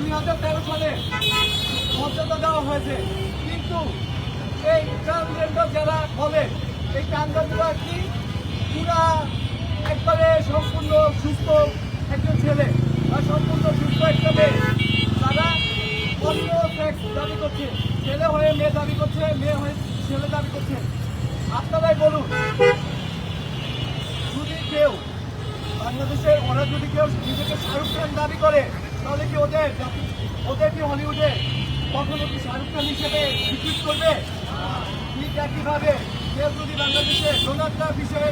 2013 সালে মর্যাদা দেওয়া হয়েছে, কিন্তু এই ট্রান্সজেন্ডার যারা বলে এই ট্রান্সজেন্ডাররা কি পুরা একবারে সম্পূর্ণ সুস্থ একজন ছেলে বা সম্পূর্ণ সুস্থ একটা মেয়ে, তারা অন্য সেক্স দাবি করছে, ছেলে হয়ে মেয়ে দাবি করছে, মেয়ে হয়ে ছেলে দাবি করছে। আপনারাই বলুন, যদি কেউ বাংলাদেশে ওরা যদি কেউ নিজেকে শাহরুখ খান দাবি করে, তাহলে কি ওদের কি হলিউডে কখনো কি শাহরুখ খান হিসেবে স্বীকৃত করবে? ঠিক একইভাবে কেউ যদি বাংলাদেশে ডোনাল্ড ট্রাম্প হিসেবে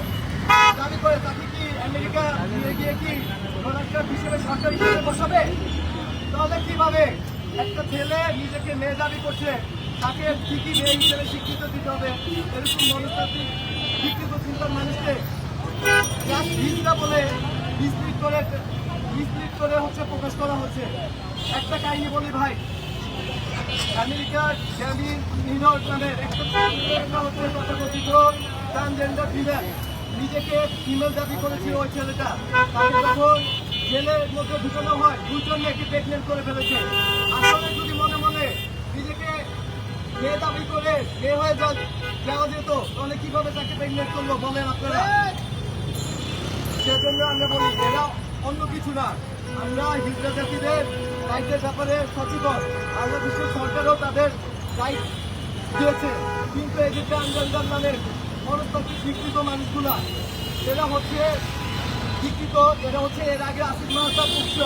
দাবি করে, তাকে কি আমেরিকা নিয়ে গিয়ে কি ডোনাল্ড ট্রাম্প হিসেবে সরকার হিসেবে বসাবে? তাহলে কিভাবে একটা ছেলে নিজেকে মেয়ে দাবি করছে, তাকে ঠিকই মেয়ে হিসেবে স্বীকৃত দিতে হবে? এরকম মনস্তাত্ত্বিক শিক্ষিত চিন্তার মানুষকে বলে বিস্তৃত করে হচ্ছে প্রকাশ করা হচ্ছে। একটা কাহিনী বলি ভাই, আমেরিকার ড্যানি নিউইয়র্ক নামের একটা হচ্ছে তথাকথিত ট্রান্সজেন্ডার ফিমেল, নিজেকে ফিমেল দাবি করেছিল ওই ছেলেটা। তাকে যখন জেলের মধ্যে ঢুকানো হয়, দুজন মেয়েকে প্রেগনেন্ট করে ফেলেছে। আসলে যদি মনে মনে নিজেকে মেয়ে দাবি করে মেয়ে হয়ে যাওয়া যেত, তাহলে কিভাবে তাকে প্রেগনেন্ট করলো বলেন আপনারা? সেজন্য আমরা বলি এরা অন্য কিছু না, আমরা হিজড়া জাতিদের রাইটের ব্যাপারে সচেতন। বাংলাদেশের সরকারও তাদের রাইট দিয়েছে, কিন্তু এই যে ট্রান্সজেন্ডার নামের মনস্তাত্ত্বিক শিক্ষিত মানুষগুলা, এরা হচ্ছে শিক্ষিত, এরা হচ্ছে এর আগে আসিফ মাহতাব মুখ্য,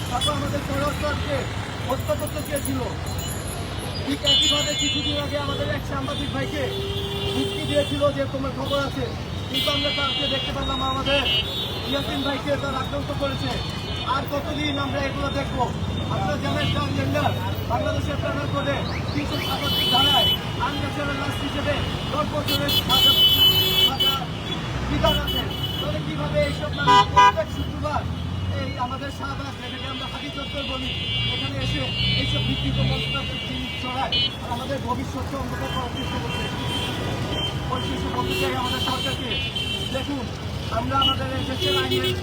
তারপর আমাদের সরকারকে হত্যা করতে চেয়েছিল। ঠিক একইভাবে কিছুদিন আগে আমাদের এক সাংবাদিক ভাইকে মুক্তি দিয়েছিল যে তোমার খবর আছে, কিন্তু আমরা তাকে দেখতে পেলাম আমাদের ইয়াসিন ভাইকে তার আক্রান্ত করেছে। আর কতদিন আমরা এগুলো দেখবো? আপনারা জানেন ট্রান্সজেন্ডার বাংলাদেশের প্যানেল কোডে 387 ধারায় আনন্যাচারাল লাস্ট হিসেবে 10 বছরের সাজা বিধান আছে। তাহলে কিভাবে এইসব মানুষ প্রত্যেক শুক্রবার এই আমাদের শাহবাগ, যেটাকে আমরা হাতি চত্বর বলি, এখানে এসে এইসব বিকৃত মনস্তাত্ত্বিক জিনিস ছড়ায় আর আমাদের ভবিষ্যৎকে অন্ধকার করার চেষ্টা করছে। পরিশেষে বলতে চাই আমাদের সরকারকে, দেখুন আমরা আমাদের এই দেশের আইনের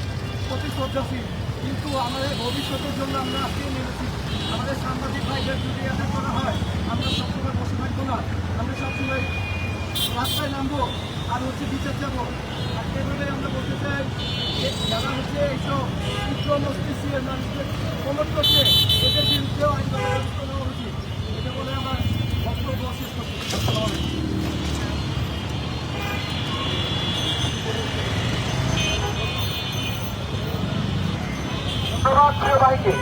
প্রতি শ্রদ্ধাশীল, কিন্তু আমাদের ভবিষ্যতের জন্য আমরা আজকে নেমেছি। আমাদের সাংবাদিক ভাইদের যদি এটা করা হয়, আমরা সবসময় বসে থাকবো না, আমরা সবসময় রাস্তায় নামবো আর হচ্ছে বিচার যাবো। আর এভাবে আমরা বলতে চাই যারা হচ্ছে এইসব উচ্চ মস্তিষ্কের মানুষকে প্রমোট করছে, এদের বিরুদ্ধেও আইন ব্যবস্থা নেওয়া উচিত। এটা বলে আমার বক্তব্য শেষ করছি। প্রিয় ভাইকে,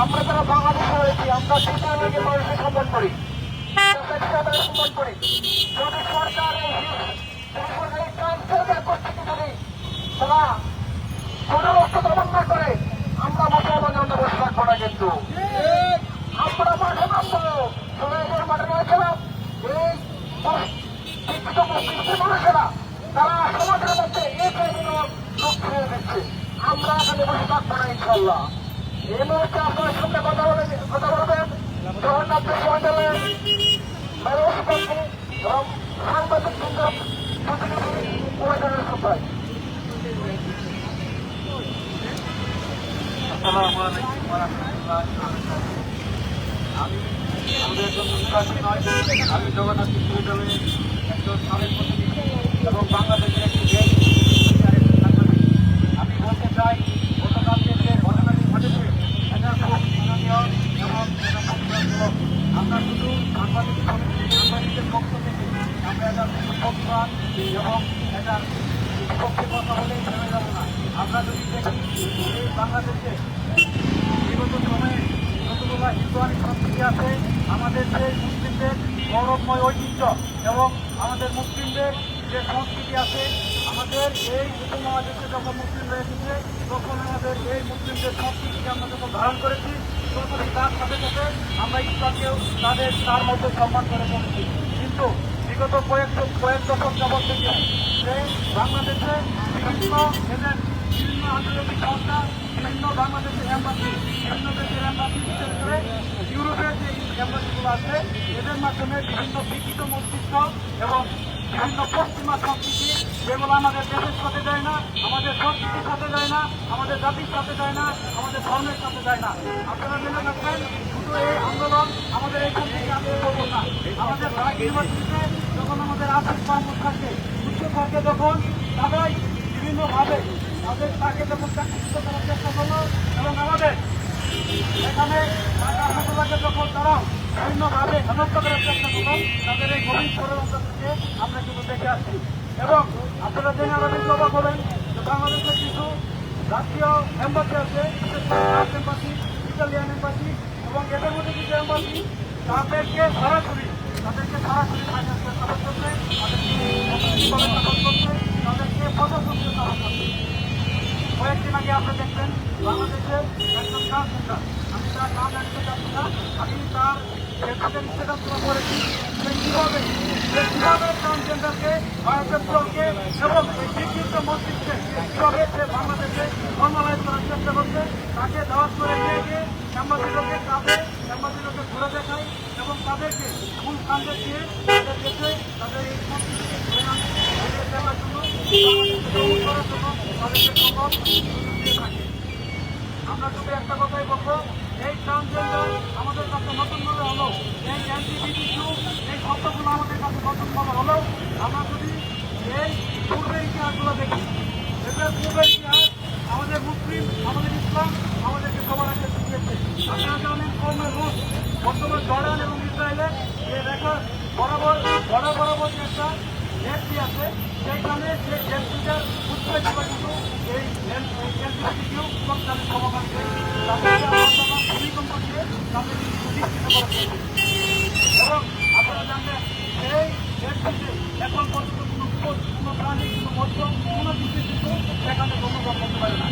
আমরা যারা বাংলাদেশে রয়েছি, আমরা শিক্ষাকে মানুষকে সম্মান করি, সম্মান করি। যদি সরকার এই ট্রান্সজেন্ডার গোষ্ঠীকে যদি তারা কোনো অর্থ দমন না করে, আমরা মুসলমান আমরা বসে থাকবো না। কিন্তু আমরা মাঠে নামবো, সবাই মাঠে রয়েছিলাম। এই শিক্ষিত মস্তিষ্কের মানুষেরা তারা সমাজের মধ্যে এই টাইপের লোক ছেড়ে দিচ্ছে। আমরা এখানে বসে থাকবো না ইনশাল্লাহ। এই মুহূর্তে আপনার সামনে কথা বলবেন জগন্নাথ বিশ্ববিদ্যালয়ের মেয়রপ্রার্থী এবং সাংবাদিক সংগ্রাম প্রতিনিধি ওয়াইদানের সভায়। আসসালামু আলাইকুম ওয়া রাহমাতুল্লাহি ওয়া বারাকাতুহু। আমি একজন নির্বাচী নয়, আমি জগন্নাথ বিশ্ববিদ্যালয়ের একজন সাবেক প্রতিনিধি এবং বাংলাদেশের একটি দেশ সাংবাদিক। আমি বলতে চাই, গতকালকে যে ঘটনাটি ঘটেছে এটা খুব নিন্দনীয় এবং এটা পরিষ্কার। আমরা শুধু সাংবাদিকদের পক্ষ থেকে আমরা এটা প্রতিবাদ এবং এটা পক্ষে কথা বলেই থেমে যাব না। আমরা যদি দেখি এই বাংলাদেশে বিগত সময়ে যতগুলো হিন্দুয়ানি সংস্কৃতি আছে, আমাদের যে মুসলিমদের গৌরবময় ঐতিহ্য এবং আমাদের মুসলিমদের যে সংস্কৃতি আছে, আমাদের এই উপমহাদেশে যখন মুসলিমরা এসেছে তখন আমাদের এই মুসলিমদের সংস্কৃতিকে আমরা যখন ধারণ করেছি, তখন তার সাথে সাথে আমরা ইসলামকেও তার মধ্যে সম্মান করে চলেছি। কিন্তু বিগত কয়েক দশক যাবৎ থেকে যে বাংলাদেশে বিভিন্ন আন্তর্জাতিক সংস্থা, বিভিন্ন বাংলাদেশের এম্বাসি, বিভিন্ন দেশের এম্বাসি, বিশেষ করে ইউরোপের যে এম্বাসিগুলো আছে, এদের মাধ্যমে বিভিন্ন বিকৃত মস্তিষ্ক এবং বিভিন্ন পশ্চিমা সংস্কৃতি, যেগুলো আমাদের দেশের সাথে যায় না, আমাদের সংস্কৃতির সাথে যায় না, আমাদের জাতির সাথে যায় না, আমাদের ধর্মের সাথে যায় না। আপনারা জেনে রাখবেন, শুধু এই আন্দোলন আমাদের এইখান থেকে আমি করবো না। আমাদের ঢাকা ইউনিভার্সিটিতে যখন আমাদের আর্থিক কর্মস থাকে, উচ্চ থাকে, যখন তারাই বিভিন্নভাবে তাকে যখন চাকরিচ্যুত করার চেষ্টা করলো, এবং আমাদের এখানে ঢাকা হাসপাতালকে যখন তারা বিভিন্নভাবে হেনস্থা করার চেষ্টা করলো, তাদের এই গভীর ষড়যন্ত্র থেকে আমরা কিন্তু দেখে আসছি। এবং আপনারা জেনে আরো বেশি অবাক হবেন যে বাংলাদেশের কিছু রাষ্ট্রীয় এম্বাসি আছে, বিশেষ করে ফ্রান্স এম্বাসি, ইটালিয়ান এম্বাসি, এবং এদের মধ্যে কিছু এম্বাসি তাদেরকে সরাসরি ফাইন্যান্সিয়াল সাপোর্ট করছে, তাদেরকে সাপোর্ট করছে, তাদেরকে প্রশাসনকে সাপোর্ট করছে। কয়েকদিন আগে আপনি দেখবেন বাংলাদেশের একজন ট্রান্সজেন্ডার, আমি তার নাম রাখতে চাচ্ছি না, আমি তার ফেসবুকের স্ট্যাটাস তুলে করেছি যে কীভাবে ট্রান্সজেন্ডারকে বায়োসেক্টরকে এবং এই বিকৃত মস্তিষ্কে কীভাবে সে বাংলাদেশে নর্মালাইজ করার চেষ্টা করছে, তাকে দাওয়াত করে নিয়ে গিয়ে অ্যাম্বাসিডরকে ঘুরে দেখায় এবং তাদেরকে মূল কাণ্ডে দিয়ে তাদের দেশে তাদের এই সংস্কৃতিকে ঘুরে আনতে দেওয়ার জন্য করার জন্য তাদেরকে প্রভাব দিয়ে থাকে। আমরা শুধু একটা কথাই বলবো, এই ট্রান্সজেন্ডার আমাদের কাছে নতুন মনে হলো, এই LGBTQ এই শব্দগুলো আমাদের কাছে নতুন মনে হলো, আমরা যদি এই পূর্বের ইতিহাসগুলো দেখি, এটার পূর্বের ইতিহাস আমাদের মুসলিম, আমাদের ইসলাম আমাদেরকে সবার আগে শিখিয়েছে। আপনারা জানেন কওমে লূত বর্তমান জর্ডান এবং ইসরায়েলের যে রেখা বরাবর যে একটা জেটটি আছে, সেইখানে যে জেটটিটার উৎসাহ কিন্তু এই LGBTQ তাদের সমাধানকে ভূমিকম্প দিয়ে তাদের নিশ্চিত করা এবং আপনারা জানবেন এই জেটটিতে এখন পর্যন্ত কোনো প্রাণী, কোনো মধ্য, কোনো কিছু কিন্তু সেখানে জন্মগ্রহণ করতে পারে না।